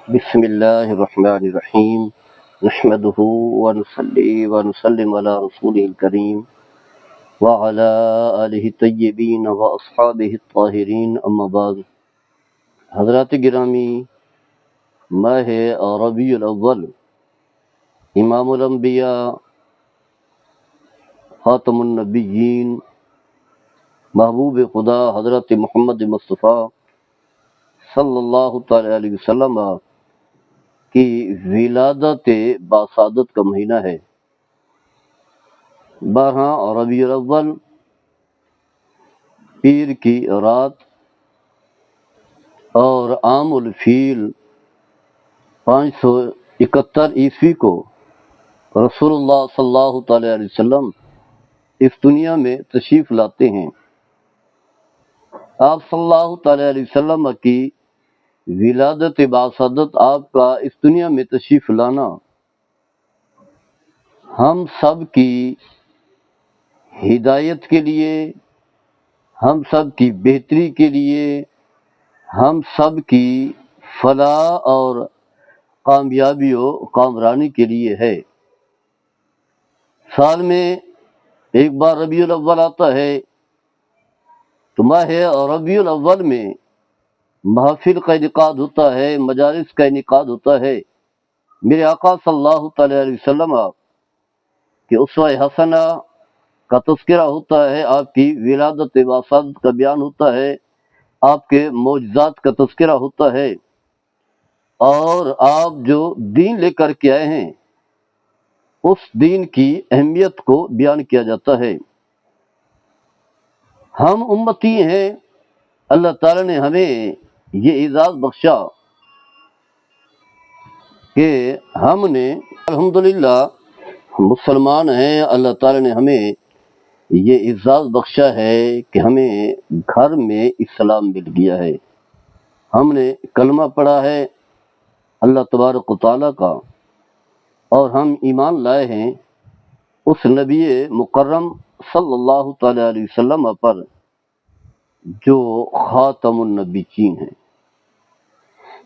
بسم اللہ الرحمن الرحیم نحمده ونصلی ونسلم علی رسوله الکریم وعلی آلہ الطیبین واصحابہ الطاہرین اما بعد۔ حضرات گرامی، ماہ ربیع الاول امام الانبیاء خاتم النبیین محبوب خدا حضرت محمد مصطفیٰ صلی اللہ تعالی علیہ وسلم کی ولادت باسعادت کا مہینہ ہے۔ 12 ربیع الاول پیر کی رات اور عام الفیل 571 عیسوی کو رسول اللہ صلی اللہ تعالی علیہ وسلم اس دنیا میں تشریف لاتے ہیں۔ آپ صلی اللہ تعالی علیہ وسلم کی ولادت باسعادت، آپ کا اس دنیا میں تشریف لانا ہم سب کی ہدایت کے لیے، ہم سب کی بہتری کے لیے، ہم سب کی فلاح اور کامیابی و کامرانی کے لیے ہے۔ سال میں ایک بار ربیع الاول آتا ہے، تو ماہ ربیع الاول میں محافل کا انعقاد ہوتا ہے، مجالس کا انعقاد ہوتا ہے۔ میرے آقا صلی اللہ تعالی علیہ وسلم کہ اسوہ حسنہ کا تذکرہ ہوتا ہے، آپ کی ولادت باسعادت کا بیان ہوتا ہے، آپ کے معجزات کا تذکرہ ہوتا ہے، اور آپ جو دین لے کر کے آئے ہیں اس دین کی اہمیت کو بیان کیا جاتا ہے۔ ہم امتی ہیں، اللہ تعالیٰ نے ہمیں یہ اعزاز بخشا کہ ہم نے الحمدللہ مسلمان ہیں۔ اللہ تعالیٰ نے ہمیں یہ اعزاز بخشا ہے کہ ہمیں گھر میں اسلام مل گیا ہے، ہم نے کلمہ پڑھا ہے اللہ تبارک و تعالیٰ کا، اور ہم ایمان لائے ہیں اس نبی مکرم صلی اللہ تعالی علیہ وسلم پر جو خاتم النبیین ہیں۔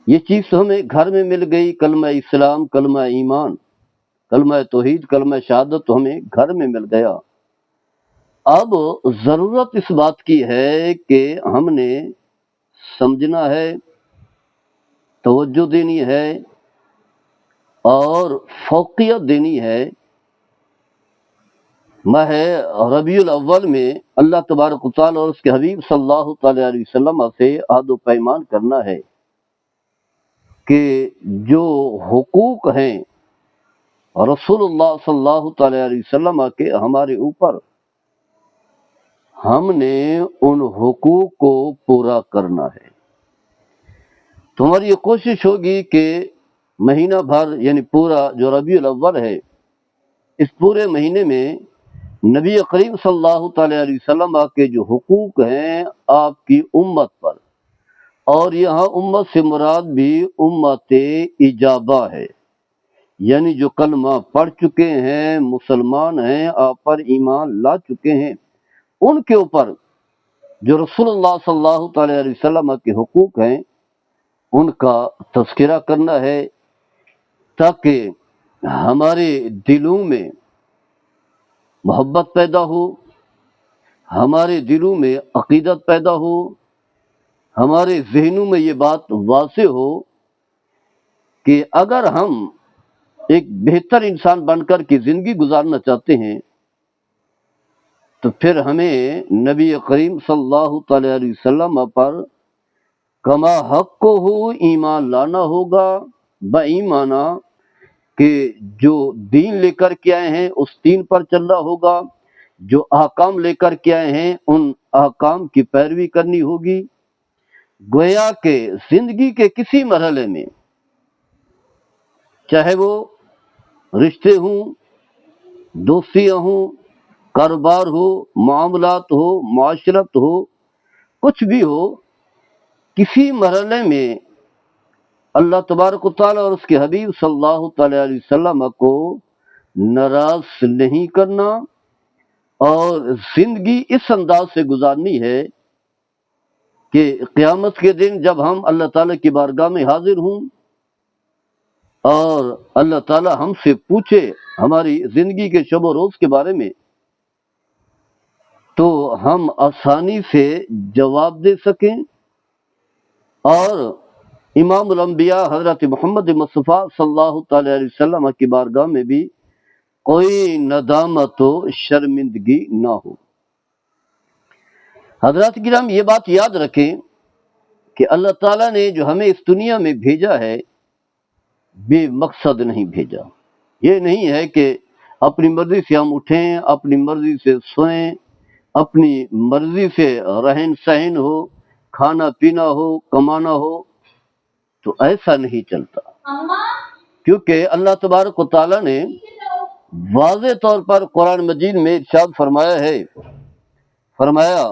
یہ چیز تو ہمیں گھر میں مل گئی، کلمہ اسلام، کلمہ ایمان، کلمہ توحید، کلمہ شہادت تو ہمیں گھر میں مل گیا۔ اب ضرورت اس بات کی ہے کہ ہم نے سمجھنا ہے، توجہ دینی ہے اور فوقیت دینی ہے۔ ماہ ربیع الاول میں اللہ تبارک و تعالی اور اس کے حبیب صلی اللہ تعالی علیہ وسلم سے عہد و پیمان کرنا ہے کہ جو حقوق ہیں رسول اللہ صلی اللہ تعالی علیہ وسلم کے ہمارے اوپر، ہم نے ان حقوق کو پورا کرنا ہے۔ تو ہماری یہ کوشش ہوگی کہ مہینہ بھر، یعنی پورا جو ربیع الاول ہے، اس پورے مہینے میں نبی کریم صلی اللہ تعالی علیہ وسلم کے جو حقوق ہیں آپ کی امت پر، اور یہاں امت سے مراد بھی امت اجابہ ہے، یعنی جو کلمہ پڑھ چکے ہیں، مسلمان ہیں، آپ پر ایمان لا چکے ہیں، ان کے اوپر جو رسول اللہ صلی اللہ تعالی علیہ وسلم کے حقوق ہیں ان کا تذکرہ کرنا ہے، تاکہ ہمارے دلوں میں محبت پیدا ہو، ہمارے دلوں میں عقیدت پیدا ہو، ہمارے ذہنوں میں یہ بات واضح ہو کہ اگر ہم ایک بہتر انسان بن کر کے زندگی گزارنا چاہتے ہیں تو پھر ہمیں نبی کریم صلی اللہ تعالی علیہ وسلم پر کما حق کو ہو ایمان لانا ہوگا، بایمانہ کہ جو دین لے کر کے آئے ہیں اس دین پر چلنا ہوگا، جو احکام لے کر کے آئے ہیں ان احکام کی پیروی کرنی ہوگی۔ گویا کہ زندگی کے کسی مرحلے میں، چاہے وہ رشتے ہوں، دوستیاں ہوں، کاروبار ہو، معاملات ہو، معاشرت ہو، کچھ بھی ہو، کسی مرحلے میں اللہ تبارک و تعالیٰ اور اس کے حبیب صلی اللہ تعالی علیہ وسلم کو ناراض نہیں کرنا، اور زندگی اس انداز سے گزارنی ہے کہ قیامت کے دن جب ہم اللہ تعالیٰ کی بارگاہ میں حاضر ہوں اور اللہ تعالی ہم سے پوچھے ہماری زندگی کے شب و روز کے بارے میں تو ہم آسانی سے جواب دے سکیں، اور امام الانبیاء حضرت محمد مصطفیٰ صلی اللہ تعالی علیہ وسلم کی بارگاہ میں بھی کوئی ندامت و شرمندگی نہ ہو۔ حضرات کرام یہ بات یاد رکھیں کہ اللہ تعالیٰ نے جو ہمیں اس دنیا میں بھیجا ہے بے مقصد نہیں بھیجا۔ یہ نہیں ہے کہ اپنی مرضی سے ہم اٹھیں، اپنی مرضی سے سوئیں، اپنی مرضی سے رہن سہن ہو، کھانا پینا ہو، کمانا ہو، تو ایسا نہیں چلتا، کیونکہ اللہ تبارک و تعالیٰ نے واضح طور پر قرآن مجید میں ارشاد فرمایا ہے، فرمایا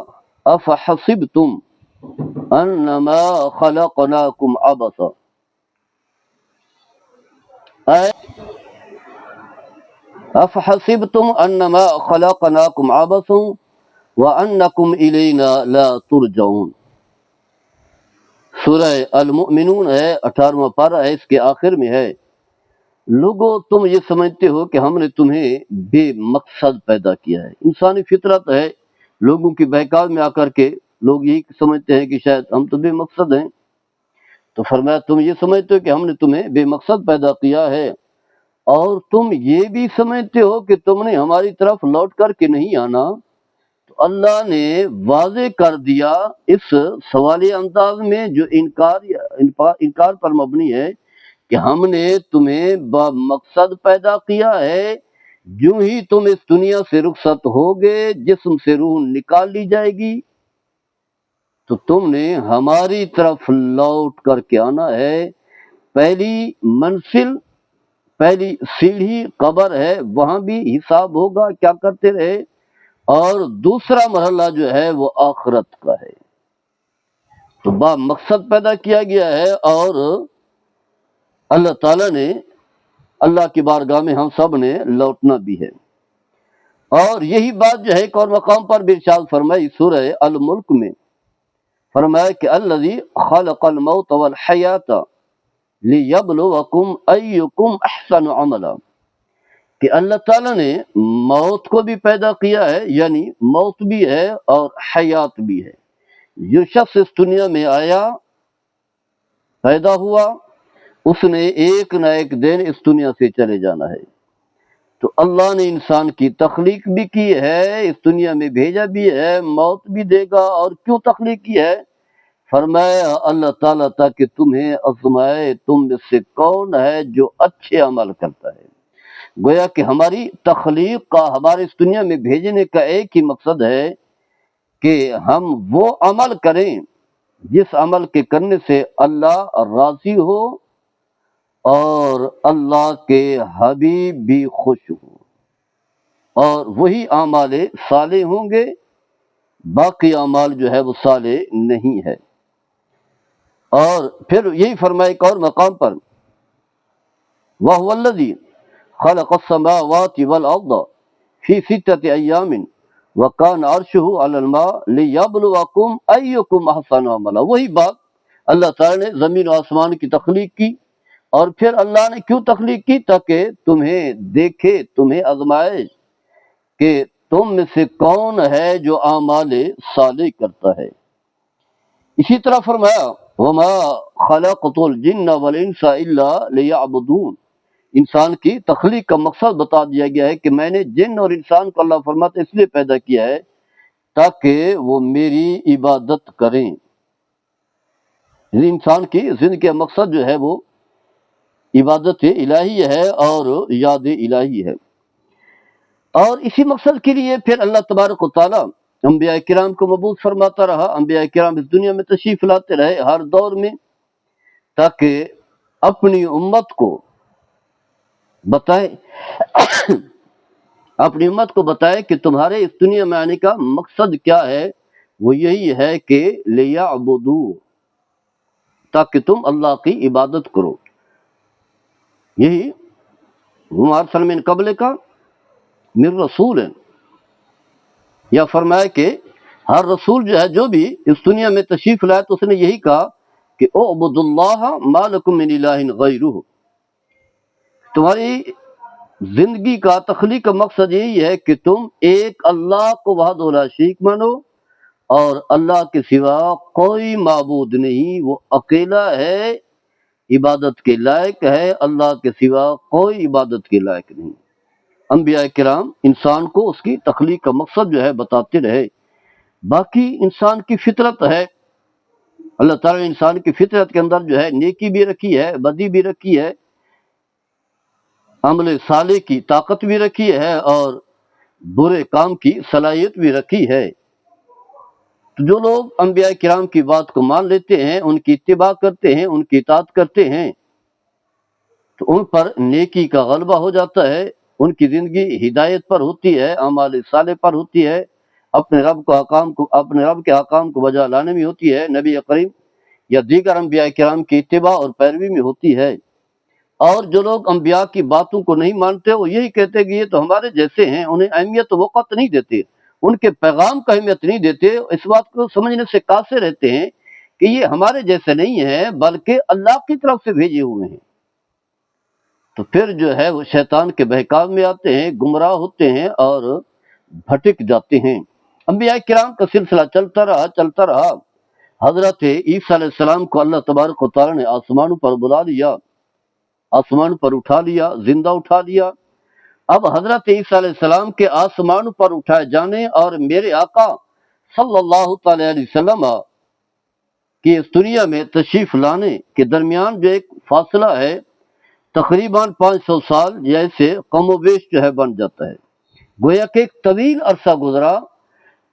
افحسبتم انما خلقناکم عبثا، افحسبتم انما خلقناکم عبثا وانکم الینا لا ترجعون۔ سورہ المؤمنون ہے، 18واں پارہ ہے، اس کے آخر میں ہے، لوگوں تم یہ سمجھتے ہو کہ ہم نے تمہیں بے مقصد پیدا کیا ہے۔ انسانی فطرت ہے، لوگوں کی بہکاوے میں آ کر کے لوگ یہی سمجھتے ہیں کہ شاید ہم تو بے مقصد ہیں، تو فرمایا تم یہ سمجھتے ہو کہ ہم نے تمہیں بے مقصد پیدا کیا ہے، اور تم یہ بھی سمجھتے ہو کہ تم نے ہماری طرف لوٹ کر کے نہیں آنا۔ تو اللہ نے واضح کر دیا اس سوالی انداز میں جو انکار پر مبنی ہے کہ ہم نے تمہیں مقصد پیدا کیا ہے، جو ہی تم اس دنیا سے رخصت ہوگے، جسم سے روح نکال لی جائے گی، تو تم نے ہماری طرف لوٹ کر کے آنا ہے۔ پہلی منزل، پہلی سیڑھی قبر ہے، وہاں بھی حساب ہوگا کیا کرتے رہے، اور دوسرا مرحلہ جو ہے وہ آخرت کا ہے۔ تو با مقصد پیدا کیا گیا ہے، اور اللہ تعالیٰ نے اللہ کی بارگاہ میں ہم سب نے لوٹنا بھی ہے۔ اور یہی بات جو ہے ایک اور مقام پر بھی ارشاد فرمائی سورہ الملک میں، فرمایا کہ الذی خلق الموت والحیات لیبلوکم ایکم احسن عملا، کہ اللہ تعالیٰ نے موت کو بھی پیدا کیا ہے، یعنی موت بھی ہے اور حیات بھی ہے۔ جو شخص اس دنیا میں آیا، پیدا ہوا، اس نے ایک نہ ایک دن اس دنیا سے چلے جانا ہے۔ تو اللہ نے انسان کی تخلیق بھی کی ہے، اس دنیا میں بھیجا بھی ہے، موت بھی دے گا۔ اور کیوں تخلیق کی ہے؟ فرمایا اللہ تعالیٰ تاکہ تمہیں آزمائے تم میں سے کون ہے جو اچھے عمل کرتا ہے۔ گویا کہ ہماری تخلیق کا، ہمارے اس دنیا میں بھیجنے کا ایک ہی مقصد ہے کہ ہم وہ عمل کریں جس عمل کے کرنے سے اللہ راضی ہو اور اللہ کے حبیب بھی خوش ہو، اور وہی اعمال صالح ہوں گے، باقی اعمال جو ہے وہ صالح نہیں ہے۔ اور پھر یہی فرمائے ایک اور مقام پر، وَهُوَ الَّذِي خَلَقَ السَّمَاوَاتِ وَالْأَرْضَ فِي سِتَّةِ أَيَّامٍ وَكَانَ عَرْشُهُ عَلَى الْمَاءِ لِيَبْلُوَكُمْ أَيُّكُمْ أَحْسَنُ عَمَلًا۔ وہی بات، اللہ تعالیٰ نے زمین و آسمان کی تخلیق کی، اور پھر اللہ نے کیوں تخلیق کی؟ تاکہ تمہیں دیکھے، تمہیں آزمائے کہ تم میں سے کون ہے جو اعمال صالح کرتا ہے۔ اسی طرح فرمایا وَمَا خَلَقْتُ الْجِنَّ وَالْإِنسَ إِلَّا لِيَعْبُدُونَ، انسان کی تخلیق کا مقصد بتا دیا گیا ہے کہ میں نے جن اور انسان کو اللہ فرماتا اس لیے پیدا کیا ہے تاکہ وہ میری عبادت کریں۔ انسان کی زندگی کا مقصد جو ہے وہ عبادت الہی ہے اور یاد الہی ہے۔ اور اسی مقصد کے لیے پھر اللہ تبارک و تعالیٰ انبیاء کرام کو مبعوث فرماتا رہا، انبیاء کرام اس دنیا میں تشریف لاتے رہے ہر دور میں، تاکہ اپنی امت کو بتائے اپنی امت کو بتائے کہ تمہارے اس دنیا میں آنے کا مقصد کیا ہے۔ وہ یہی ہے کہ لیعبدوا، تاکہ تم اللہ کی عبادت کرو۔ یہی وما ارسلنا من قبلک من رسول، یا فرمایا کہ ہر رسول جو ہے جو بھی اس دنیا میں تشریف لائے تو اس نے یہی کہا کہ اعبدوا اللہ ما لکم من الہ غیرہ، تمہاری زندگی کا تخلیق کا مقصد یہی ہے کہ تم ایک اللہ کو وحدہ لا شریک مانو، اور اللہ کے سوا کوئی معبود نہیں، وہ اکیلا ہے، عبادت کے لائق ہے، اللہ کے سوا کوئی عبادت کے لائق نہیں۔ انبیاء کرام انسان کو اس کی تخلیق کا مقصد جو ہے بتاتے رہے۔ باقی انسان کی فطرت ہے، اللہ تعالیٰ نے انسان کی فطرت کے اندر جو ہے نیکی بھی رکھی ہے، بدی بھی رکھی ہے، عمل صالح کی طاقت بھی رکھی ہے، اور برے کام کی صلاحیت بھی رکھی ہے۔ تو جو لوگ انبیاء کرام کی بات کو مان لیتے ہیں، ان کی اتباع کرتے ہیں، ان کی اطاعت کرتے ہیں، تو ان پر نیکی کا غلبہ ہو جاتا ہے، ان کی زندگی ہدایت پر ہوتی ہے، اعمال صالح پر ہوتی ہے، اپنے رب کے احکام کو بجا لانے میں ہوتی ہے، نبی کریم یا دیگر انبیاء کرام کی اتباع اور پیروی میں ہوتی ہے۔ اور جو لوگ انبیاء کی باتوں کو نہیں مانتے، وہ یہی کہتے کہ یہ تو ہمارے جیسے ہیں، انہیں اہمیت و وقت نہیں دیتے، ان کے پیغام کا اہمیت نہیں دیتے، اس بات کو سمجھنے سے قاصر رہتے ہیں کہ یہ ہمارے جیسے نہیں ہیں بلکہ اللہ کی طرف سے بھیجے ہوئے ہیں۔ تو پھر جو ہے وہ شیطان کے بہکاو میں آتے ہیں، گمراہ ہوتے ہیں اور بھٹک جاتے ہیں۔ انبیاء کرام کا سلسلہ چلتا رہا۔ حضرت عیسیٰ علیہ السلام کو اللہ تبارک و تعالیٰ نے آسمانوں پر بلا لیا، آسمان پر اٹھا لیا، زندہ اٹھا لیا۔ اب حضرت عیسیٰ علیہ السلام کے آسمان پر اٹھائے جانے اور میرے آقا صلی اللہ تعالی علیہ وسلم کی اس دنیا میں تشریف لانے کے درمیان جو ایک فاصلہ ہے، تقریباً 500 سال جیسے کم و بیش جو ہے بن جاتا ہے۔ گویا کہ ایک طویل عرصہ گزرا،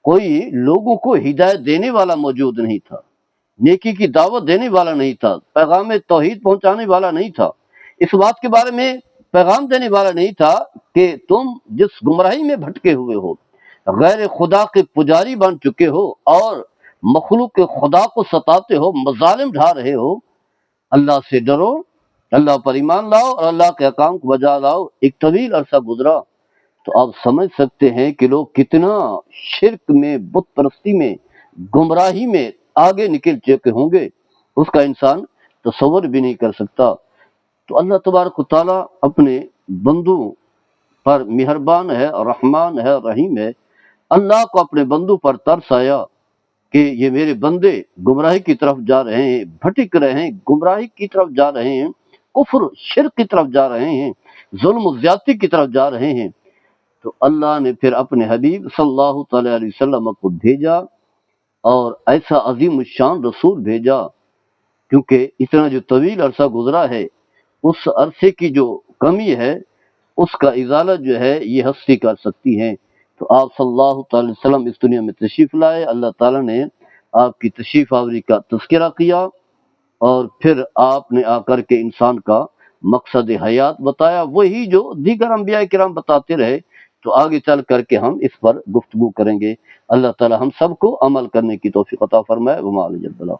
کوئی لوگوں کو ہدایت دینے والا موجود نہیں تھا، نیکی کی دعوت دینے والا نہیں تھا، پیغام توحید پہنچانے والا نہیں تھا، اس بات کے بارے میں پیغام دینے والا نہیں تھا کہ تم جس گمراہی میں بھٹکے ہوئے ہو، غیر خدا کے پجاری بن چکے ہو اور مخلوق کے خدا کو ستاتے ہو، مظالم ڈھا رہے ہو، اللہ سے ڈرو، اللہ پر ایمان لاؤ اور اللہ کے احکام کو بجا لاؤ۔ ایک طویل عرصہ گزرا تو آپ سمجھ سکتے ہیں کہ لوگ کتنا شرک میں، بت پرستی میں، گمراہی میں آگے نکل چکے ہوں گے، اس کا انسان تصور بھی نہیں کر سکتا۔ تو اللہ تبارک و تعالیٰ اپنے بندوں پر مہربان ہے، رحمان ہے، رحیم ہے۔ اللہ کو اپنے بندوں پر ترس آیا کہ یہ میرے بندے گمراہی کی طرف جا رہے ہیں، بھٹک رہے ہیں، گمراہی کی طرف جا رہے ہیں، کفر شرک کی طرف جا رہے ہیں، ظلم و زیادتی کی طرف جا رہے ہیں۔ تو اللہ نے پھر اپنے حبیب صلی اللہ تعالی علیہ وسلم کو بھیجا، اور ایسا عظیم الشان رسول بھیجا، کیونکہ اتنا جو طویل عرصہ گزرا ہے، اس عرصے کی جو کمی ہے اس کا ازالہ جو ہے یہ ہستی کر سکتی ہے۔ تو آپ صلی اللہ تعالی وسلم اس دنیا میں تشریف لائے، اللہ تعالیٰ نے آپ کی تشریف آوری کا تذکرہ کیا، اور پھر آپ نے آ کر کے انسان کا مقصد حیات بتایا، وہی جو دیگر انبیاء کرام بتاتے رہے۔ تو آگے چل کر کے ہم اس پر گفتگو کریں گے۔ اللہ تعالی ہم سب کو عمل کرنے کی توفیق عطا فرمائے۔ وما علیہ البلاغ۔